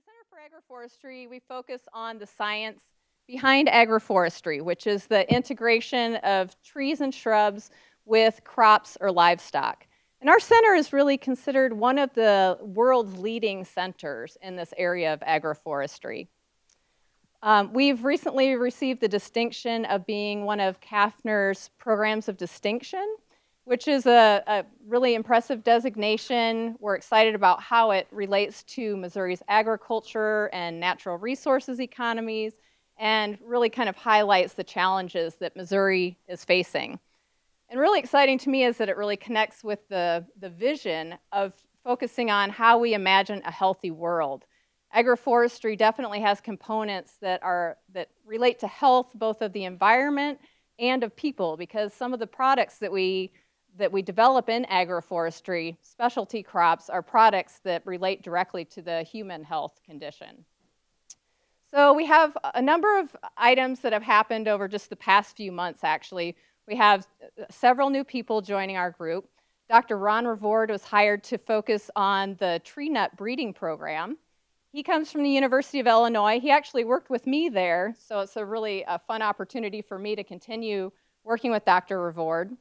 Center for Agroforestry, we focus on the science behind agroforestry, which is the integration of trees and shrubs with crops or livestock. And our center is really considered one of the world's leading centers in this area of agroforestry. We've recently received the distinction of being one of CAFNR's programs of distinction, which is a really impressive designation. We're excited about how it relates to Missouri's agriculture and natural resources economies, and really kind of highlights the challenges that Missouri is facing. And really exciting to me is that it really connects with the vision of focusing on how we imagine a healthy world. Agroforestry definitely has components that relate to health, both of the environment and of people, because some of the products that we develop in agroforestry, specialty crops, are products that relate directly to the human health condition. So we have a number of items that have happened over just the past few months, actually. We have several new people joining our group. Dr. Ron Revord was hired to focus on the tree nut breeding program. He comes from the University of Illinois. He actually worked with me there, so it's a really fun opportunity for me to continue working with Dr. Revord.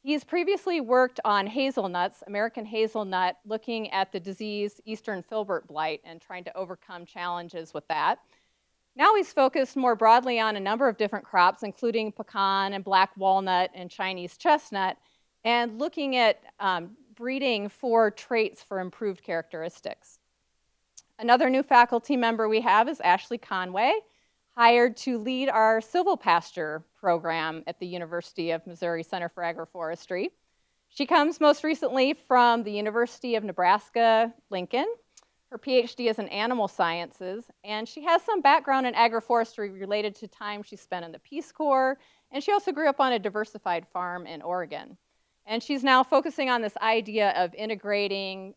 He's previously worked on hazelnuts, American hazelnut, looking at the disease Eastern filbert blight and trying to overcome challenges with that. Now he's focused more broadly on a number of different crops, including pecan and black walnut and Chinese chestnut, and looking at breeding for traits for improved characteristics. Another new faculty member we have is Ashley Conway, hired to lead our silvopasture program at the University of Missouri Center for Agroforestry. She comes most recently from the University of Nebraska-Lincoln. Her PhD is in animal sciences, and she has some background in agroforestry related to time she spent in the Peace Corps, and she also grew up on a diversified farm in Oregon. And she's now focusing on this idea of integrating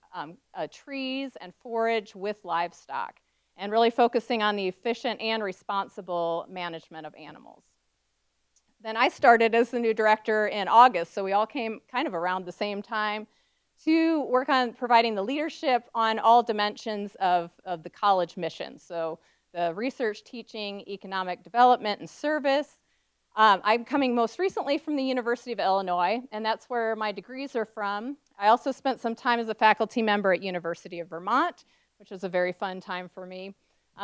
trees and forage with livestock, and really focusing on the efficient and responsible management of animals. Then I started as the new director in August, so we all came kind of around the same time to work on providing the leadership on all dimensions of the college mission. So the research, teaching, economic development, and service. I'm coming most recently from the University of Illinois, and that's where my degrees are from. I also spent some time as a faculty member at University of Vermont, which was a very fun time for me.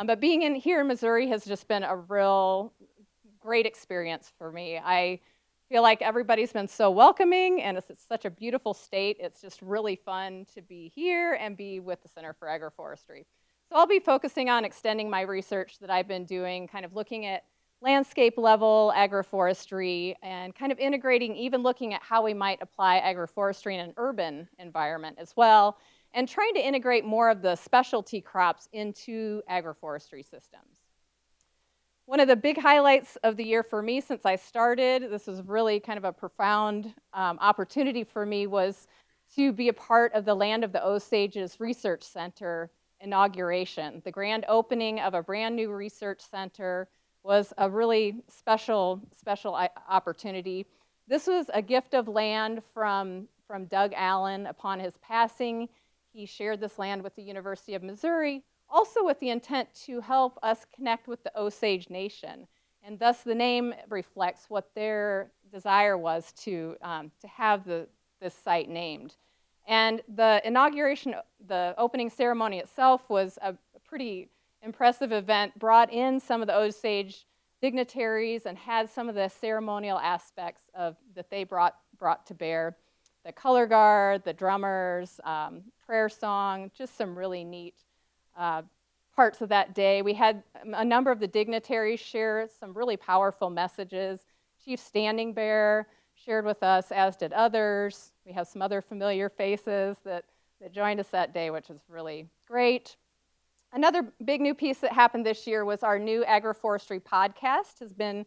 But being here in Missouri has just been a real great experience for me. I feel like everybody's been so welcoming, and it's such a beautiful state. It's just really fun to be here and be with the Center for Agroforestry. So I'll be focusing on extending my research that I've been doing, kind of looking at landscape level agroforestry and kind of integrating, even looking at how we might apply agroforestry in an urban environment as well, and trying to integrate more of the specialty crops into agroforestry systems. One of the big highlights of the year for me since I started, this was really kind of a profound opportunity for me, was to be a part of the Land of the Osages Research Center inauguration. The grand opening of a brand new research center was a really special opportunity. This was a gift of land from Doug Allen upon his passing. He shared this land with the University of Missouri, also with the intent to help us connect with the Osage Nation. And thus the name reflects what their desire was to have this site named. And the inauguration, the opening ceremony itself was a pretty impressive event, brought in some of the Osage dignitaries and had some of the ceremonial aspects that they brought to bear. The color guard, the drummers, prayer song, just some really neat parts of that day. We had a number of the dignitaries share some really powerful messages. Chief Standing Bear shared with us, as did others. We have some other familiar faces that joined us that day, which is really great. Another big new piece that happened this year was our new agroforestry podcast has been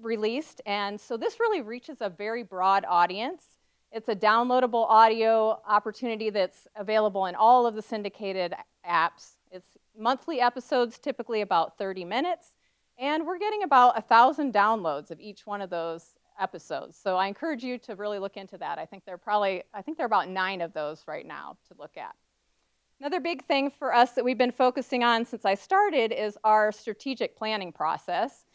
released. And so this really reaches a very broad audience. It's a downloadable audio opportunity that's available in all of the syndicated apps. It's monthly episodes, typically about 30 minutes. And we're getting about 1,000 downloads of each one of those episodes. So I encourage you to really look into that. I think there are about 9 of those right now to look at. Another big thing for us that we've been focusing on since I started is our strategic planning process.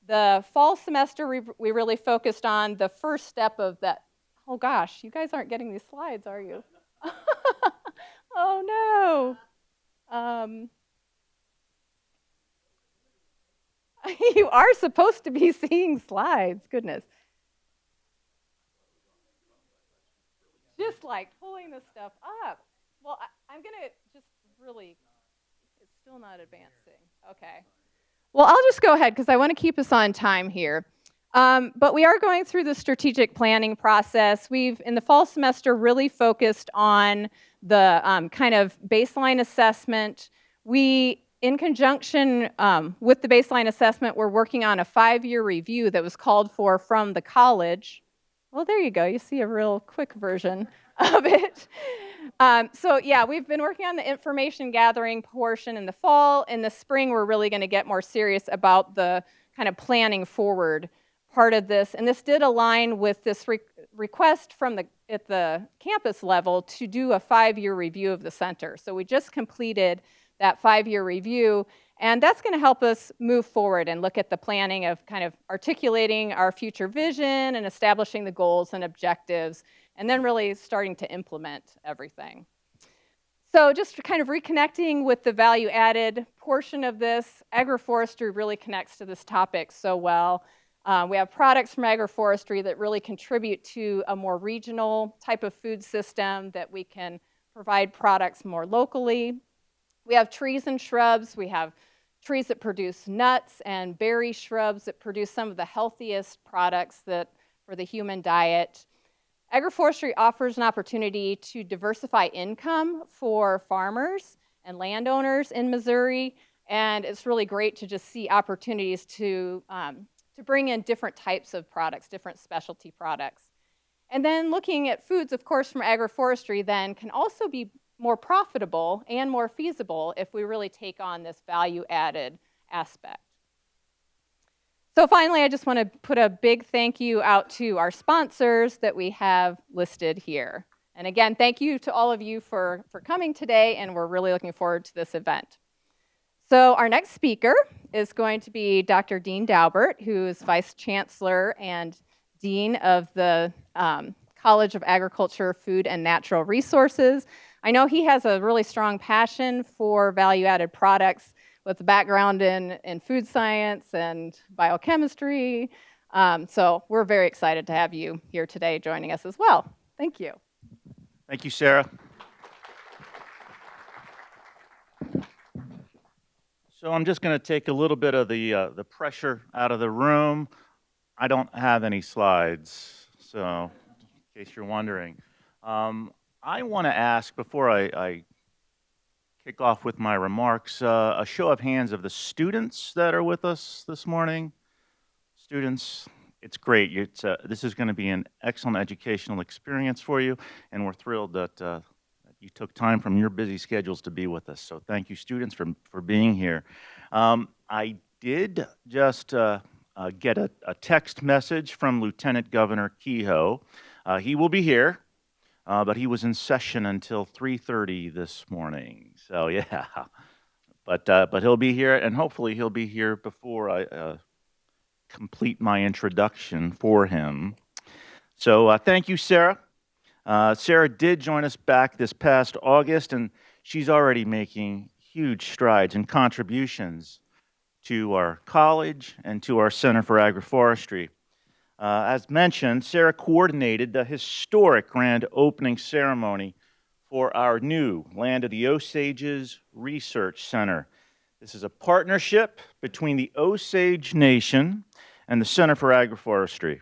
The fall semester, we really focused on the first step of that. Oh gosh, you guys aren't getting these slides, are you? Oh no. You are supposed to be seeing slides, goodness. Just like pulling this stuff up. Well, I'm going to just really, it's still not advancing. Okay. Well, I'll just go ahead because I want to keep us on time here. But we are going through the strategic planning process. We've, in the fall semester, really focused on the kind of baseline assessment. We, in conjunction with the baseline assessment, we're working on a 5-year review that was called for from the college. Well, there you go. You see a real quick version of it. So yeah, we've been working on the information gathering portion in the fall. In the spring, we're really going to get more serious about the kind of planning forward part of this. And this did align with this request from at the campus level to do a 5-year review of the center. So we just completed that 5-year review. And that's going to help us move forward and look at the planning of kind of articulating our future vision and establishing the goals and objectives, and then really starting to implement everything. So just kind of reconnecting with the value-added portion of this, agroforestry really connects to this topic so well. We have products from agroforestry that really contribute to a more regional type of food system, that we can provide products more locally. We have trees and shrubs. We have trees that produce nuts and berry shrubs that produce some of the healthiest products for the human diet. Agroforestry offers an opportunity to diversify income for farmers and landowners in Missouri, and it's really great to just see opportunities to bring in different types of products, different specialty products. And then looking at foods, of course, from agroforestry then can also be more profitable and more feasible if we really take on this value-added aspect. So finally, I just want to put a big thank you out to our sponsors that we have listed here. And again, thank you to all of you for coming today, and we're really looking forward to this event. So our next speaker is going to be Dr. Dean Daubert, who is Vice Chancellor and Dean of the College of Agriculture, Food, and Natural Resources. I know he has a really strong passion for value-added products with a background in food science and biochemistry. So we're very excited to have you here today joining us as well. Thank you. Thank you, Sarah. So I'm just going to take a little bit of the pressure out of the room. I don't have any slides, so in case you're wondering. I want to ask, before I kick off with my remarks, a show of hands of the students that are with us this morning. Students, it's great. This is going to be an excellent educational experience for you, and we're thrilled that you took time from your busy schedules to be with us. So thank you, students, for being here. I did just get a text message from Lieutenant Governor Kehoe. He will be here. But he was in session until 3:30 this morning. So yeah, but he'll be here, and hopefully he'll be here before I complete my introduction for him. So thank you, Sarah. Sarah did join us back this past August, and she's already making huge strides and contributions to our college and to our Center for Agroforestry. As mentioned, Sarah coordinated the historic grand opening ceremony for our new Land of the Osages Research Center. This is a partnership between the Osage Nation and the Center for Agroforestry.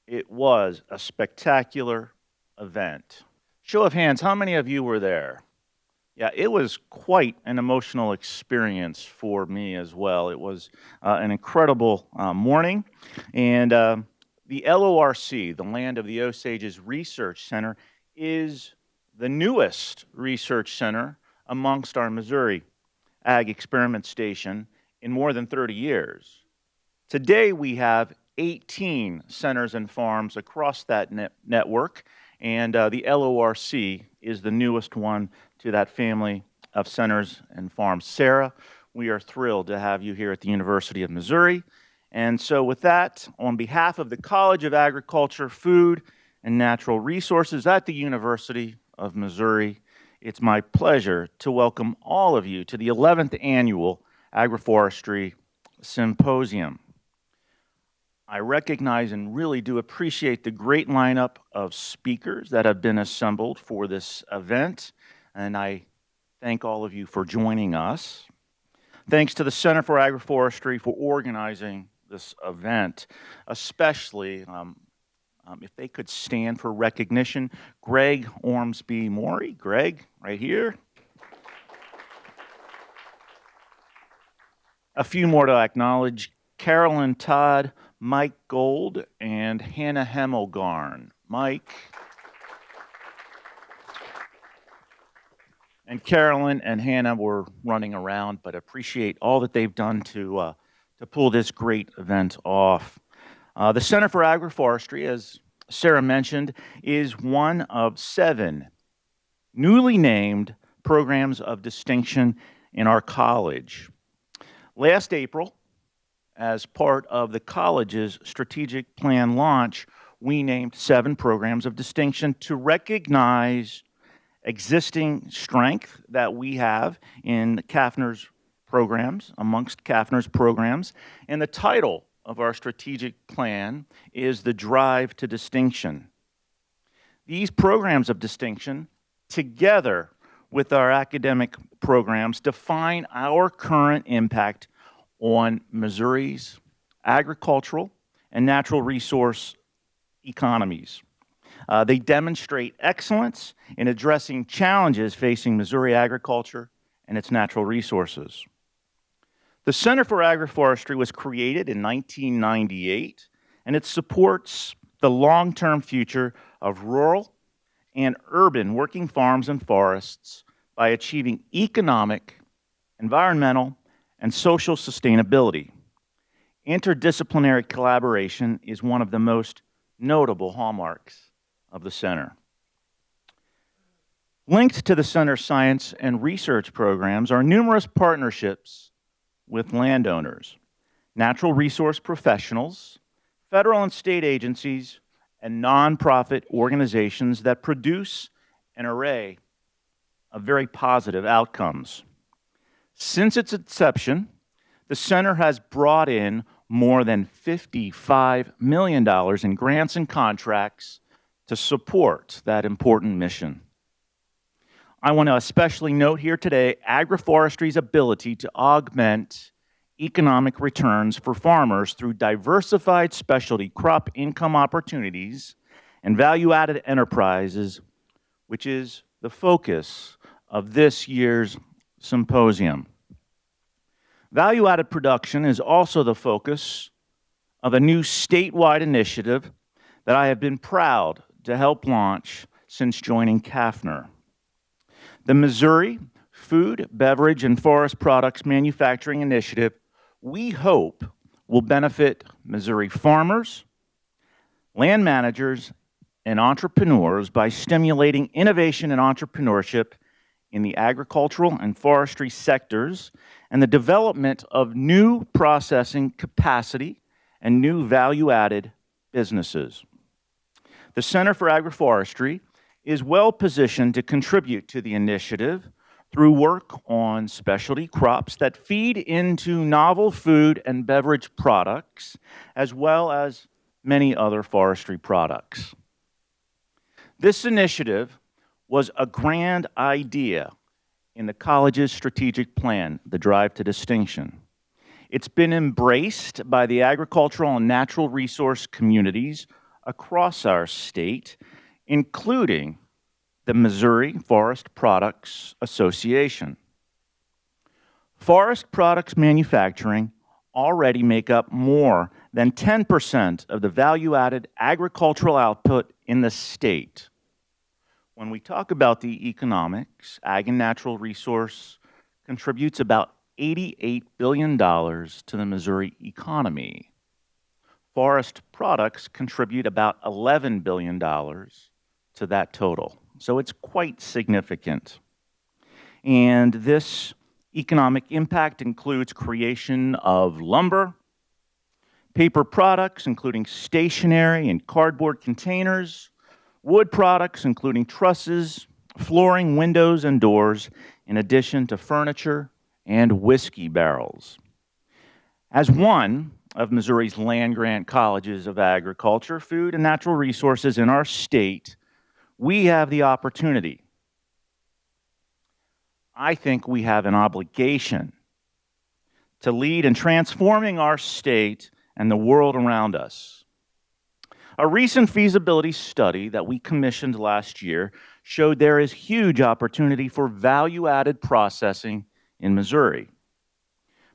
It was a spectacular event. Show of hands, how many of you were there? Yeah, it was quite an emotional experience for me as well. It was an incredible morning, and the LORC, the Land of the Osages Research Center, is the newest research center amongst our Missouri Ag Experiment Station in more than 30 years. Today we have 18 centers and farms across that network, and the LORC is the newest one to that family of centers and farms. Sarah, we are thrilled to have you here at the University of Missouri. And so with that, on behalf of the College of Agriculture, Food, and Natural Resources at the University of Missouri, it's my pleasure to welcome all of you to the 11th Annual Agroforestry Symposium. I recognize and really do appreciate the great lineup of speakers that have been assembled for this event, and I thank all of you for joining us. Thanks to the Center for Agroforestry for organizing this event, especially if they could stand for recognition. Greg Ormsby Morey, Greg, right here. A few more to acknowledge: Carolyn Todd, Mike Gold, and Hannah Hemmelgarn. Mike. And Carolyn and Hannah were running around, but appreciate all that they've done to pull this great event off. The Center for Agroforestry, as Sarah mentioned, is one of 7 newly named programs of distinction in our college. Last April, as part of the college's strategic plan launch, we named 7 programs of distinction to recognize existing strength that we have in CAFNR's programs, amongst CAFNR's programs. And the title of our strategic plan is The Drive to Distinction. These programs of distinction, together with our academic programs, define our current impact on Missouri's agricultural and natural resource economies. They demonstrate excellence in addressing challenges facing Missouri agriculture and its natural resources. The Center for Agroforestry was created in 1998, and it supports the long-term future of rural and urban working farms and forests by achieving economic, environmental, and social sustainability. Interdisciplinary collaboration is one of the most notable hallmarks of the center. Linked to the center's science and research programs are numerous partnerships with landowners, natural resource professionals, federal and state agencies, and nonprofit organizations that produce an array of very positive outcomes. Since its inception, the center has brought in more than $55 million in grants and contracts to support that important mission. I want to especially note here today agroforestry's ability to augment economic returns for farmers through diversified specialty crop income opportunities and value-added enterprises, which is the focus of this year's symposium. Value-added production is also the focus of a new statewide initiative that I have been proud to help launch since joining CAFNR. The Missouri Food, Beverage, and Forest Products Manufacturing Initiative, we hope, will benefit Missouri farmers, land managers, and entrepreneurs by stimulating innovation and entrepreneurship in the agricultural and forestry sectors and the development of new processing capacity and new value-added businesses. The Center for Agroforestry is well positioned to contribute to the initiative through work on specialty crops that feed into novel food and beverage products, as well as many other forestry products. This initiative was a grand idea in the college's strategic plan, The Drive to Distinction. It's been embraced by the agricultural and natural resource communities across our state, including the Missouri Forest Products Association. Forest products manufacturing already make up more than 10% of the value-added agricultural output in the state. When we talk about the economics, ag and natural resource contributes about $88 billion to the Missouri economy. Forest products contribute about $11 billion to that total. So it's quite significant. And this economic impact includes creation of lumber, paper products, including stationery and cardboard containers, wood products, including trusses, flooring, windows, and doors, in addition to furniture and whiskey barrels. As one of Missouri's land-grant colleges of agriculture, food, and natural resources in our state, we have the opportunity. I think we have an obligation to lead in transforming our state and the world around us. A recent feasibility study that we commissioned last year showed there is huge opportunity for value-added processing in Missouri.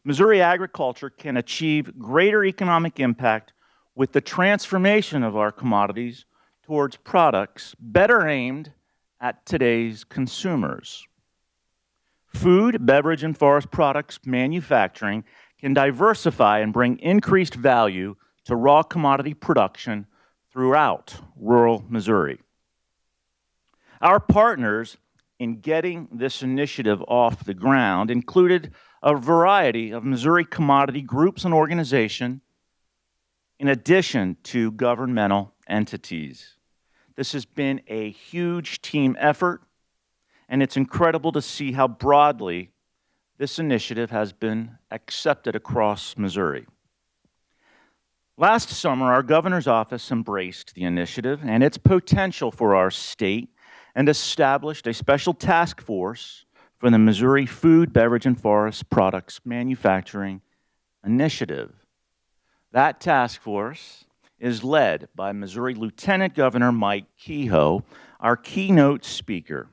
Missouri agriculture can achieve greater economic impact with the transformation of our commodities towards products better aimed at today's consumers. Food, beverage, and forest products manufacturing can diversify and bring increased value to raw commodity production throughout rural Missouri. Our partners in getting this initiative off the ground included a variety of Missouri commodity groups and organizations, in addition to governmental entities. This has been a huge team effort, and it's incredible to see how broadly this initiative has been accepted across Missouri. Last summer, our governor's office embraced the initiative and its potential for our state and established a special task force for the Missouri Food, Beverage, and Forest Products Manufacturing Initiative. That task force is led by Missouri Lieutenant Governor Mike Kehoe, our keynote speaker.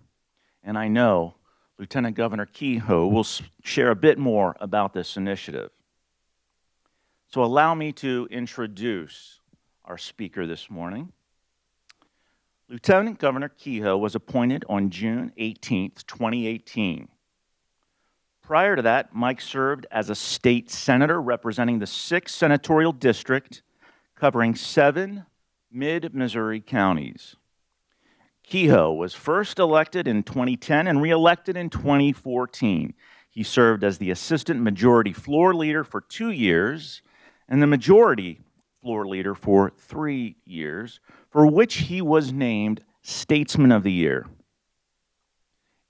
And I know Lieutenant Governor Kehoe will share a bit more about this initiative. So allow me to introduce our speaker this morning. Lieutenant Governor Kehoe was appointed on June 18, 2018. Prior to that, Mike served as a state senator representing the 6th senatorial district, covering 7 mid-Missouri counties. Kehoe was first elected in 2010 and re-elected in 2014. He served as the Assistant Majority Floor Leader for 2 years and the Majority Floor Leader for 3 years, for which he was named Statesman of the Year.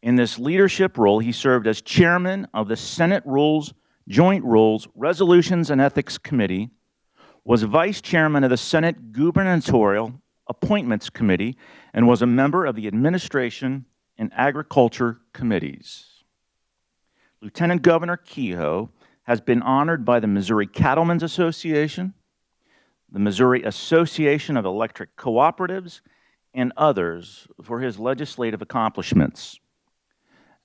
In this leadership role, he served as Chairman of the Senate Rules, Joint Rules, Resolutions, and Ethics Committee, was Vice Chairman of the Senate Gubernatorial Appointments Committee, and was a member of the Administration and Agriculture Committees. Lieutenant Governor Kehoe has been honored by the Missouri Cattlemen's Association, the Missouri Association of Electric Cooperatives, and others for his legislative accomplishments.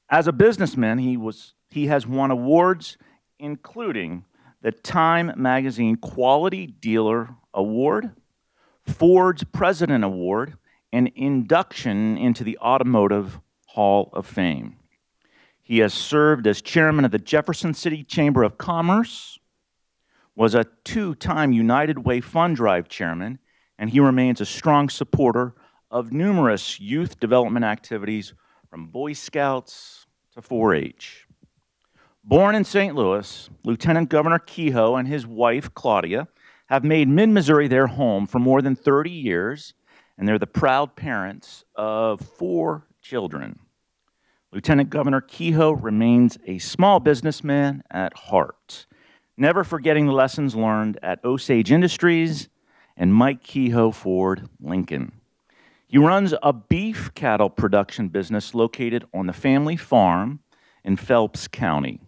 As a businessman, he has won awards, including the Time Magazine Quality Dealer Award, Ford's President Award, and induction into the Automotive Hall of Fame. He has served as chairman of the Jefferson City Chamber of Commerce, was a 2-time United Way Fund Drive chairman, and he remains a strong supporter of numerous youth development activities from Boy Scouts to 4-H. Born in St. Louis, Lieutenant Governor Kehoe and his wife, Claudia, have made mid-Missouri their home for more than 30 years, and they're the proud parents of 4 children. Lieutenant Governor Kehoe remains a small businessman at heart, never forgetting the lessons learned at Osage Industries and Mike Kehoe Ford Lincoln. He runs a beef cattle production business located on the family farm in Phelps County.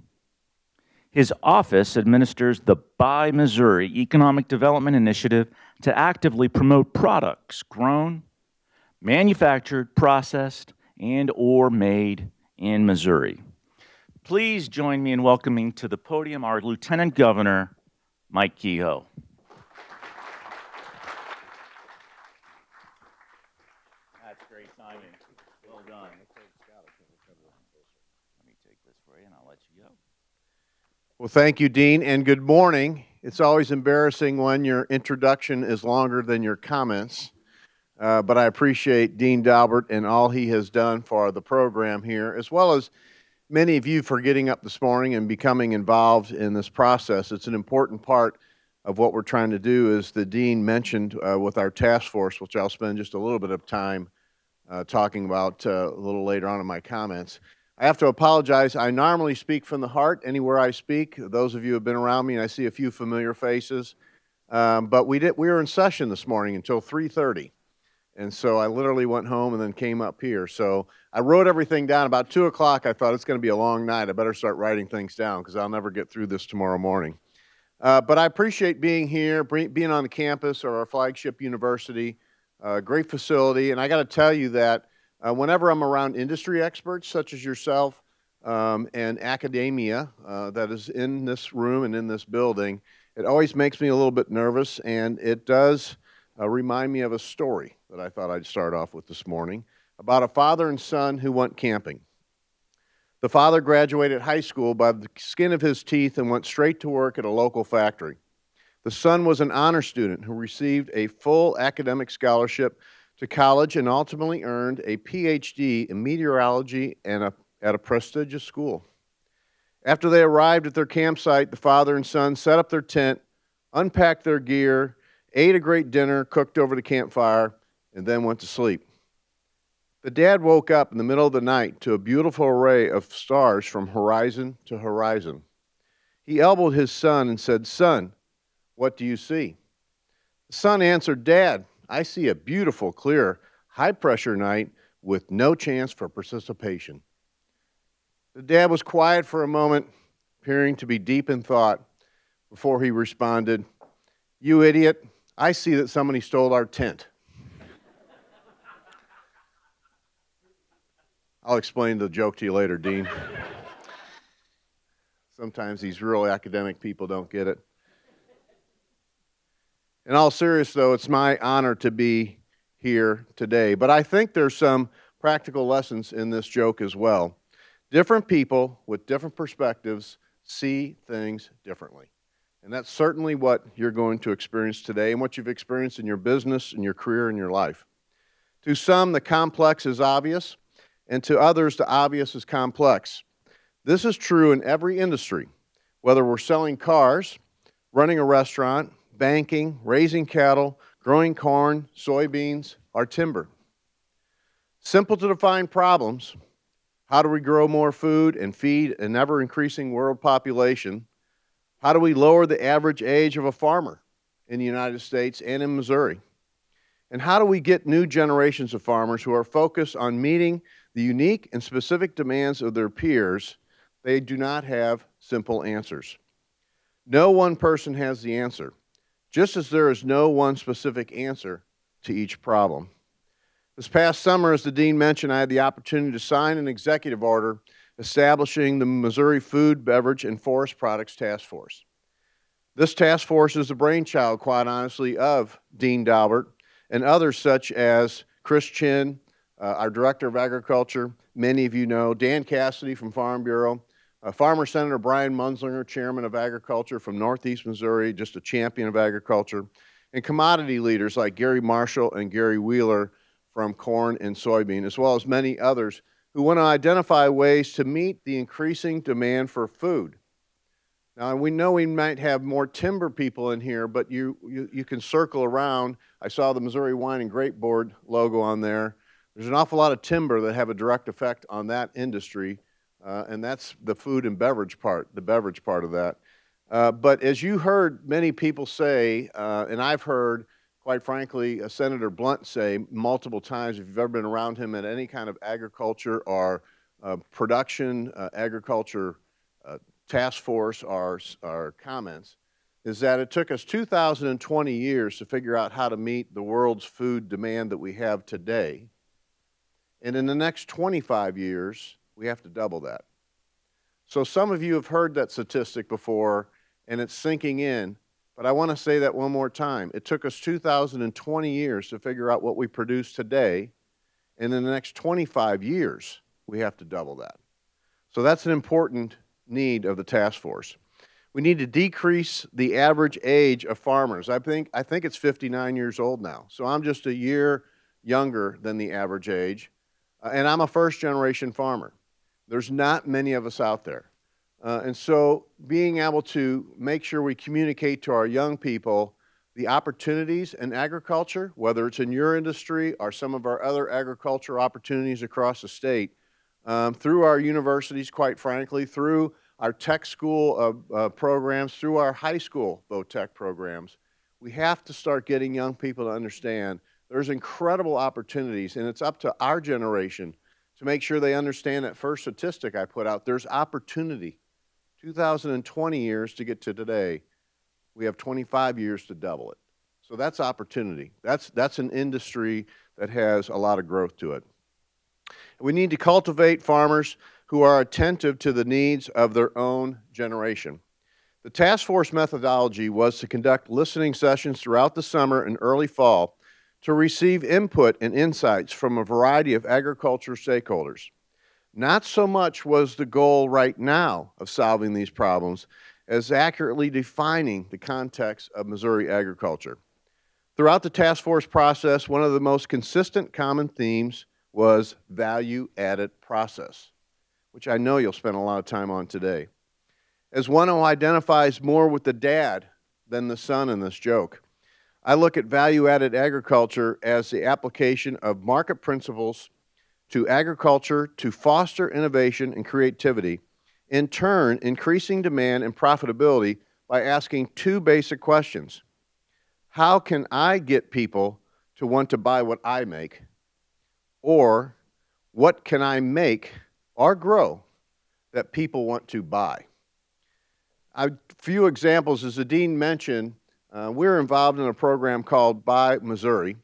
His office administers the Buy Missouri Economic Development Initiative to actively promote products grown, manufactured, processed, and or made in Missouri. Please join me in welcoming to the podium our Lieutenant Governor, Mike Kehoe. That's great timing. Well done. Let me take this for you and I'll let you go. Well, thank you, Dean, and good morning. It's always embarrassing when your introduction is longer than your comments. but I appreciate Dean Daubert and all he has done for the program here, as well as many of you for getting up this morning and becoming involved in this process. It's an important part of what we're trying to do, as the Dean mentioned, with our task force, which I'll spend just a little bit of time talking about a little later on in my comments. I have to apologize. I normally speak from the heart anywhere I speak. Those of you who have been around me, and I see a few familiar faces. But we were in session this morning until 3:30. And so I literally went home and then came up here. So I wrote everything down. About 2 o'clock, I thought it's going to be a long night. I better start writing things down because I'll never get through this tomorrow morning. But I appreciate being here, being on the campus of our flagship university. Great facility. And I got to tell you that whenever I'm around industry experts such as yourself and academia that is in this room and in this building, it always makes me a little bit nervous, and it does remind me of a story that I thought I'd start off with this morning about a father and son who went camping. The father graduated high school by the skin of his teeth and went straight to work at a local factory. The son was an honor student who received a full academic scholarship to college and ultimately earned a PhD in meteorology at a prestigious school. After they arrived at their campsite, the father and son set up their tent, unpacked their gear, ate a great dinner cooked over the campfire, and then went to sleep. The dad woke up in the middle of the night to a beautiful array of stars from horizon to horizon. He elbowed his son and said, "Son, what do you see?" The son answered, "Dad, I see a beautiful, clear, high-pressure night with no chance for precipitation." The dad was quiet for a moment, appearing to be deep in thought, before he responded, "You idiot, I see that somebody stole our tent." I'll explain the joke to you later, Dean. Sometimes these real academic people don't get it. In all seriousness, though, it's my honor to be here today. But I think there's some practical lessons in this joke as well. Different people with different perspectives see things differently. And that's certainly what you're going to experience today and what you've experienced in your business, in your career, in your life. To some, the complex is obvious, and to others, the obvious is complex. This is true in every industry, whether we're selling cars, running a restaurant, banking, raising cattle, growing corn, soybeans, or timber. Simple to define problems: how do we grow more food and feed an ever-increasing world population? How do we lower the average age of a farmer in the United States and in Missouri? And how do we get new generations of farmers who are focused on meeting the unique and specific demands of their peers? They do not have simple answers. No one person has the answer, just as there is no one specific answer to each problem. This past summer, as the Dean mentioned, I had the opportunity to sign an executive order establishing the Missouri Food, Beverage, and Forest Products Task Force. This task force is the brainchild, quite honestly, of Dean Daubert and others such as Chris Chin, our Director of Agriculture, many of you know, Dan Cassidy from Farm Bureau, Farmer Senator Brian Munzlinger, Chairman of Agriculture from Northeast Missouri, just a champion of agriculture, and commodity leaders like Gary Marshall and Gary Wheeler from corn and soybean, as well as many others who want to identify ways to meet the increasing demand for food. Now, we know we might have more timber people in here, but you can circle around. I saw the Missouri Wine and Grape Board logo on there. There's an awful lot of timber that have a direct effect on that industry, and that's the food and beverage part, the beverage part of that. But as you heard many people say, and I've heard, quite frankly, Senator Blunt say multiple times, if you've ever been around him at any kind of agriculture or production, agriculture task force or comments, is that it took us 2,020 years to figure out how to meet the world's food demand that we have today. And in the next 25 years, we have to double that. So some of you have heard that statistic before, and it's sinking in, but I want to say that one more time. It took us 2,020 years to figure out what we produce today, and in the next 25 years, we have to double that. So that's an important need of the task force. We need to decrease the average age of farmers. I think it's 59 years old now. So I'm just a year younger than the average age, and I'm a first-generation farmer. There's not many of us out there. And so being able to make sure we communicate to our young people the opportunities in agriculture, whether it's in your industry or some of our other agricultural opportunities across the state, through our universities, quite frankly, through our tech school programs, through our high school, tech programs, we have to start getting young people to understand there's incredible opportunities, and it's up to our generation to make sure they understand that first statistic I put out. There's opportunity. 2020 years to get to today. We have 25 years to double it. So that's opportunity. That's an industry that has a lot of growth to it. We need to cultivate farmers who are attentive to the needs of their own generation. The task force methodology was to conduct listening sessions throughout the summer and early fall to receive input and insights from a variety of agriculture stakeholders. Not so much was the goal right now of solving these problems as accurately defining the context of Missouri agriculture. Throughout the task force process, one of the most consistent common themes was value-added process, which I know you'll spend a lot of time on today. As one who identifies more with the dad than the son in this joke, I look at value-added agriculture as the application of market principles to agriculture to foster innovation and creativity, in turn increasing demand and profitability by asking two basic questions. How can I get people to want to buy what I make? Or what can I make or grow that people want to buy? A few examples, as the Dean mentioned, we're involved in a program called Buy Missouri,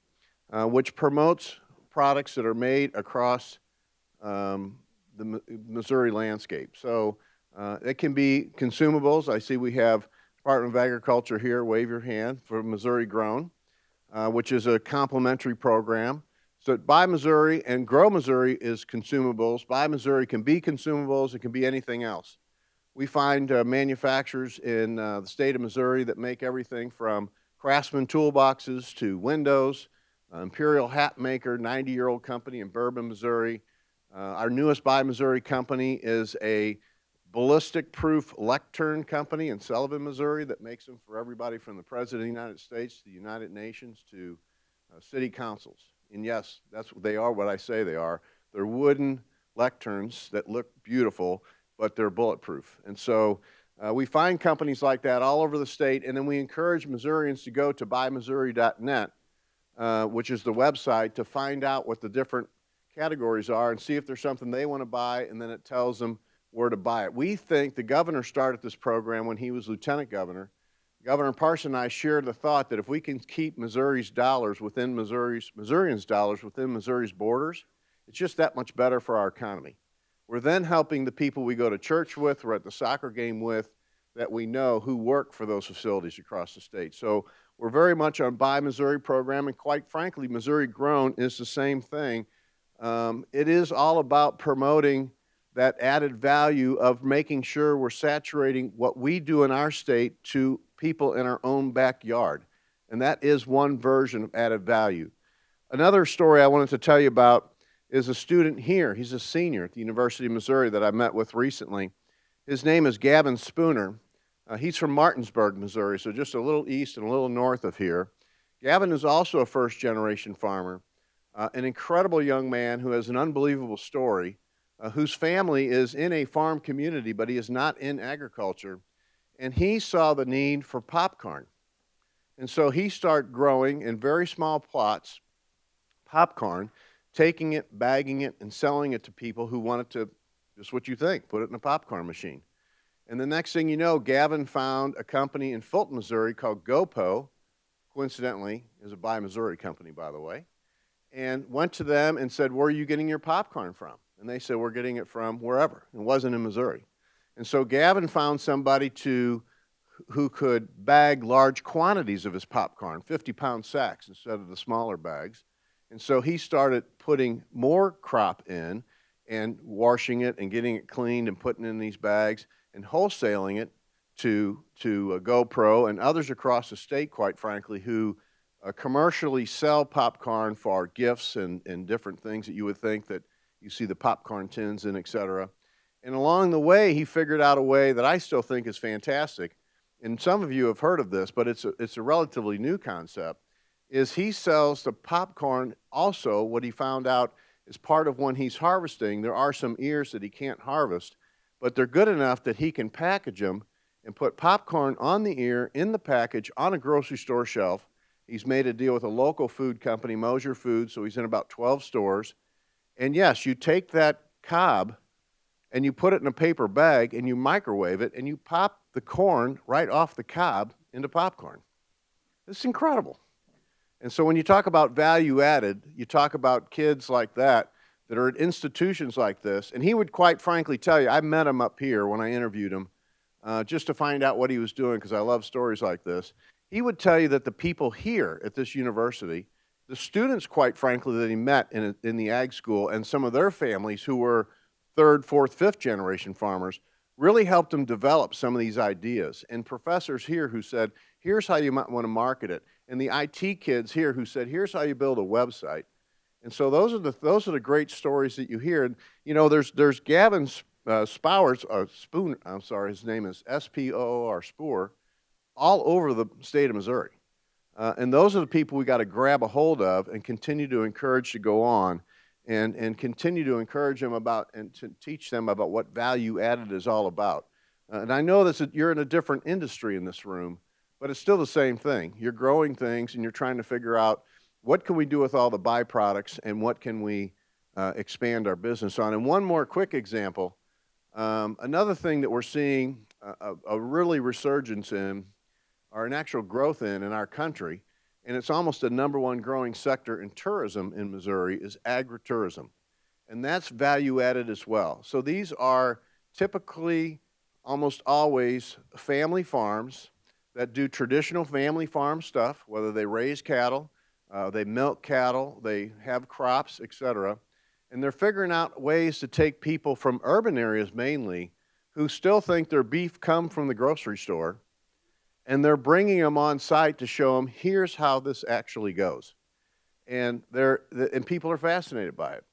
which promotes products that are made across the Missouri landscape. So it can be consumables. I see we have Department of Agriculture here. Wave your hand for Missouri Grown, which is a complementary program. So Buy Missouri and Grow Missouri is consumables. Buy Missouri can be consumables. It can be anything else. We find manufacturers in the state of Missouri that make everything from Craftsman toolboxes to windows. Imperial Hat Maker, 90-year-old company in Bourbon, Missouri. Our newest Buy Missouri company is a ballistic-proof lectern company in Sullivan, Missouri that makes them for everybody from the President of the United States to the United Nations to city councils. And yes, that's what they are, what I say they are. They're wooden lecterns that look beautiful, but they're bulletproof. And so we find companies like that all over the state, and then we encourage Missourians to go to buymissouri.net, which is the website, to find out what the different categories are and see if there's something they want to buy, and then it tells them where to buy it. We think the governor started this program when he was lieutenant governor. Governor Parson and I shared the thought that if we can keep Missourians' dollars within Missouri's borders, it's just that much better for our economy. We're then helping the people we go to church with, we're at the soccer game with, that we know who work for those facilities across the state. So we're very much on Buy Missouri program, and quite frankly, Missouri Grown is the same thing. It is all about promoting that added value of making sure we're saturating what we do in our state to people in our own backyard. And that is one version of added value. Another story I wanted to tell you about is a student here. He's a senior at the University of Missouri that I met with recently. His name is Gavin Spooner. He's from Martinsburg, Missouri, so just a little east and a little north of here. Gavin is also a first-generation farmer, an incredible young man who has an unbelievable story, whose family is in a farm community, but he is not in agriculture. And he saw the need for popcorn. And so he started growing in very small plots popcorn, taking it, bagging it, and selling it to people who wanted to, just what you think, put it in a popcorn machine. And the next thing you know, Gavin found a company in Fulton, Missouri called GoPo, coincidentally, is a Buy Missouri company, by the way, and went to them and said, where are you getting your popcorn from? And they said, we're getting it from wherever. It wasn't in Missouri. And so Gavin found somebody who could bag large quantities of his popcorn, 50-pound sacks instead of the smaller bags. And so he started putting more crop in and washing it and getting it cleaned and putting it in these bags and wholesaling it to GoPro and others across the state, quite frankly, who commercially sell popcorn for gifts and different things that you would think that you see the popcorn tins in, et cetera. And along the way, he figured out a way that I still think is fantastic. And some of you have heard of this, but it's a relatively new concept, is he sells the popcorn also. What he found out is part of when he's harvesting, there are some ears that he can't harvest, but they're good enough that he can package them and put popcorn on the ear in the package on a grocery store shelf. He's made a deal with a local food company, Mosier Foods, so he's in about 12 stores. And yes, you take that cob and you put it in a paper bag and you microwave it and you pop the corn right off the cob into popcorn. It's incredible. And so when you talk about value added, you talk about kids like that are at institutions like this, and he would quite frankly tell you, I met him up here when I interviewed him, just to find out what he was doing, because I love stories like this. He would tell you that the people here at this university, the students, quite frankly, that he met in the ag school, and some of their families who were third, fourth, fifth generation farmers, really helped them develop some of these ideas. And professors here who said, here's how you might want to market it. And the IT kids here who said, here's how you build a website. And so those are the great stories that you hear. And, you know, there's Gavin Spoor, I'm sorry, his name is S-P-O-O-R, Spoor, all over the state of Missouri. And those are the people we got to grab a hold of and continue to encourage to go on and continue to encourage them about and to teach them about what value added is all about. And I know that you're in a different industry in this room, but it's still the same thing. You're growing things and you're trying to figure out what can we do with all the byproducts and what can we expand our business on. And one more quick example, another thing that we're seeing a really resurgence in, or an actual growth in our country, and it's almost the #1 growing sector in tourism in Missouri, is agritourism. And that's value added as well. So these are typically, almost always, family farms that do traditional family farm stuff, whether they raise cattle, they milk cattle, they have crops, et cetera. And they're figuring out ways to take people from urban areas mainly who still think their beef come from the grocery store, and they're bringing them on site to show them, here's how this actually goes. And people are fascinated by it.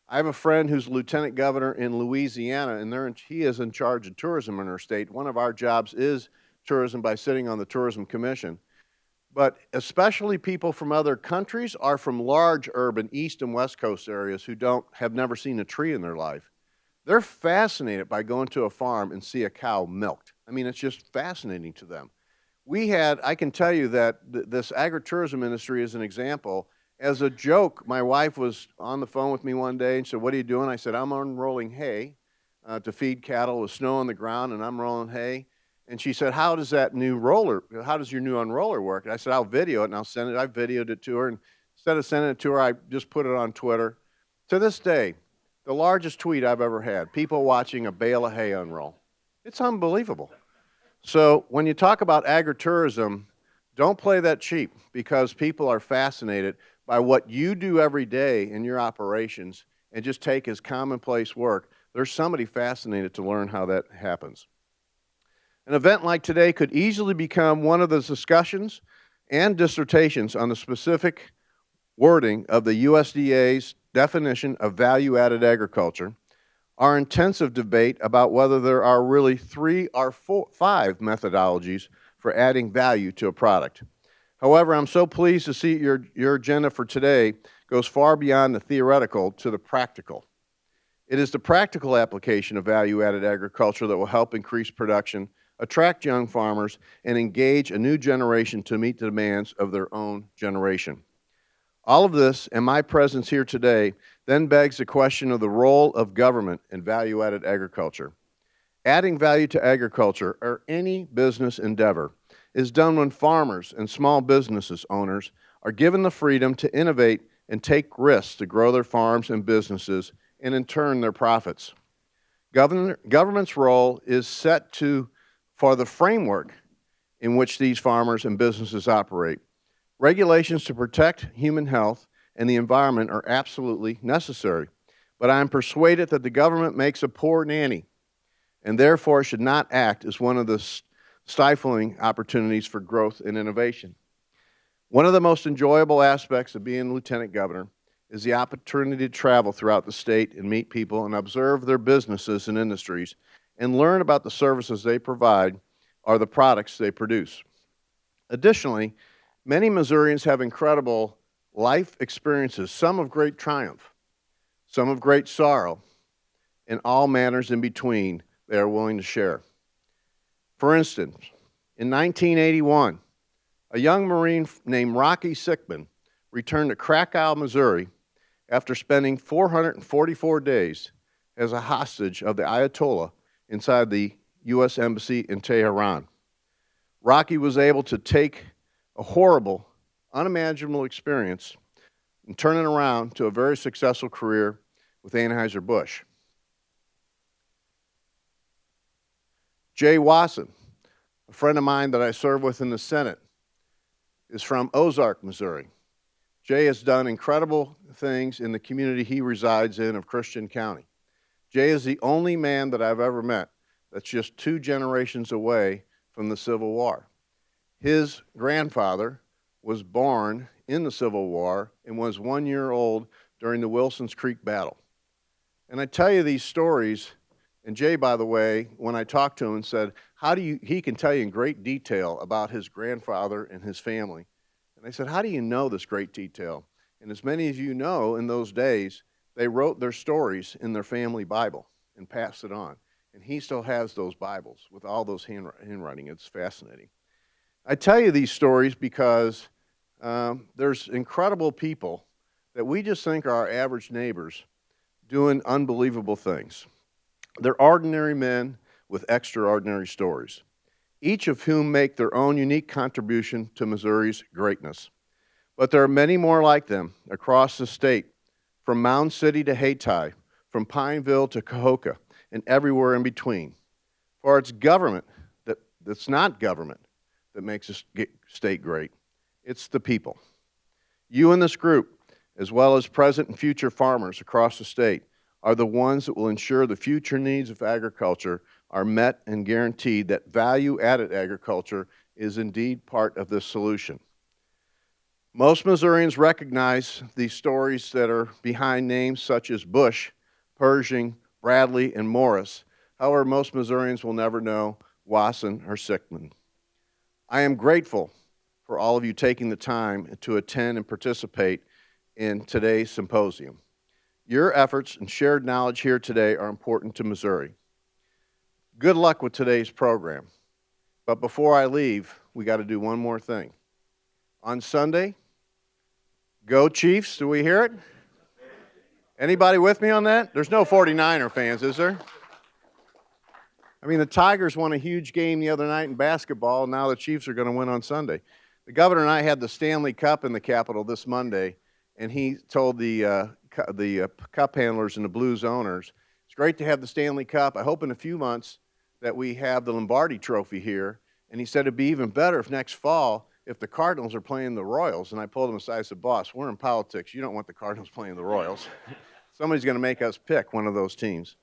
I have a friend who's lieutenant governor in Louisiana, and he is in charge of tourism in our state. One of our jobs is tourism by sitting on the Tourism Commission. But especially people from other countries are from large urban East and West Coast areas who have never seen a tree in their life. They're fascinated by going to a farm and see a cow milked. I mean, it's just fascinating to them. I can tell you that this agritourism industry is an example. As a joke, my wife was on the phone with me one day and said, what are you doing? I said, I'm unrolling hay to feed cattle with snow on the ground, and I'm rolling hay. And she said, how does your new unroller work? And I said, I'll video it and I'll send it. I videoed it to her, and instead of sending it to her, I just put it on Twitter. To this day, the largest tweet I've ever had, people watching a bale of hay unroll. It's unbelievable. So when you talk about agritourism, don't play that cheap, because people are fascinated by what you do every day in your operations and just take as commonplace work. There's somebody fascinated to learn how that happens. An event like today could easily become one of the discussions and dissertations on the specific wording of the USDA's definition of value-added agriculture, our intensive debate about whether there are really 3 or 5 methodologies for adding value to a product. However, I'm so pleased to see your agenda for today goes far beyond the theoretical to the practical. It is the practical application of value-added agriculture that will help increase production, attract young farmers, and engage a new generation to meet the demands of their own generation. All of this, and my presence here today, then begs the question of the role of government in value-added agriculture. Adding value to agriculture, or any business endeavor, is done when farmers and small businesses owners are given the freedom to innovate and take risks to grow their farms and businesses, and in turn their profits. Government's role is set for the framework in which these farmers and businesses operate. Regulations to protect human health and the environment are absolutely necessary, but I am persuaded that the government makes a poor nanny and therefore should not act as one of the stifling opportunities for growth and innovation. One of the most enjoyable aspects of being lieutenant governor is the opportunity to travel throughout the state and meet people and observe their businesses and industries and learn about the services they provide or the products they produce. Additionally, many Missourians have incredible life experiences, some of great triumph, some of great sorrow, and all manners in between they are willing to share. For instance, in 1981, a young Marine named Rocky Sickman returned to Krakow, Missouri after spending 444 days as a hostage of the Ayatollah inside the U.S. Embassy in Tehran. Rocky was able to take a horrible, unimaginable experience and turn it around to a very successful career with Anheuser-Busch. Jay Wasson, a friend of mine that I serve with in the Senate, is from Ozark, Missouri. Jay has done incredible things in the community he resides in of Christian County. Jay is the only man that I've ever met that's just 2 generations away from the Civil War. His grandfather was born in the Civil War and was 1 year old during the Wilson's Creek battle. And I tell you these stories, and Jay, by the way, when I talked to him and said, he can tell you in great detail about his grandfather and his family. And I said, how do you know this great detail? And as many of you know, in those days, they wrote their stories in their family Bible and passed it on. And he still has those Bibles with all those handwriting. It's fascinating. I tell you these stories because there's incredible people that we just think are our average neighbors doing unbelievable things. They're ordinary men with extraordinary stories, each of whom make their own unique contribution to Missouri's greatness. But there are many more like them across the state, from Mound City to Hayti, from Pineville to Kehoe, and everywhere in between. For it's government that's not government that makes a state great. It's the people. You in this group, as well as present and future farmers across the state, are the ones that will ensure the future needs of agriculture are met and guaranteed that value-added agriculture is indeed part of this solution. Most Missourians recognize these stories that are behind names such as Bush, Pershing, Bradley, and Morris. However, most Missourians will never know Wasson or Sickman. I am grateful for all of you taking the time to attend and participate in today's symposium. Your efforts and shared knowledge here today are important to Missouri. Good luck with today's program. But before I leave, we got to do one more thing. On Sunday, go Chiefs. Do we hear it? Anybody with me on that? There's no 49er fans, is there? I mean, the Tigers won a huge game the other night in basketball, and now the Chiefs are going to win on Sunday. The governor and I had the Stanley Cup in the Capitol this Monday, and he told the cup handlers and the Blues owners, it's great to have the Stanley Cup. I hope in a few months that we have the Lombardi Trophy here. And he said it'd be even better if next fall, if the Cardinals are playing the Royals. And I pulled him aside and said, boss, we're in politics. You don't want the Cardinals playing the Royals. Somebody's going to make us pick one of those teams.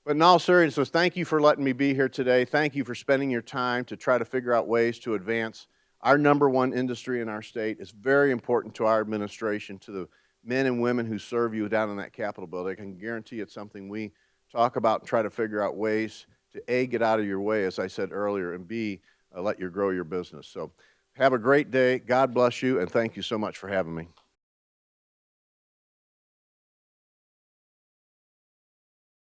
But in all seriousness, thank you for letting me be here today. Thank you for spending your time to try to figure out ways to advance our #1 industry in our state. It's very important to our administration, to the men and women who serve you down in that Capitol building. I can guarantee it's something we talk about and try to figure out ways to A, get out of your way, as I said earlier, and B, let you grow your business. So have a great day. God bless you, and thank you so much for having me.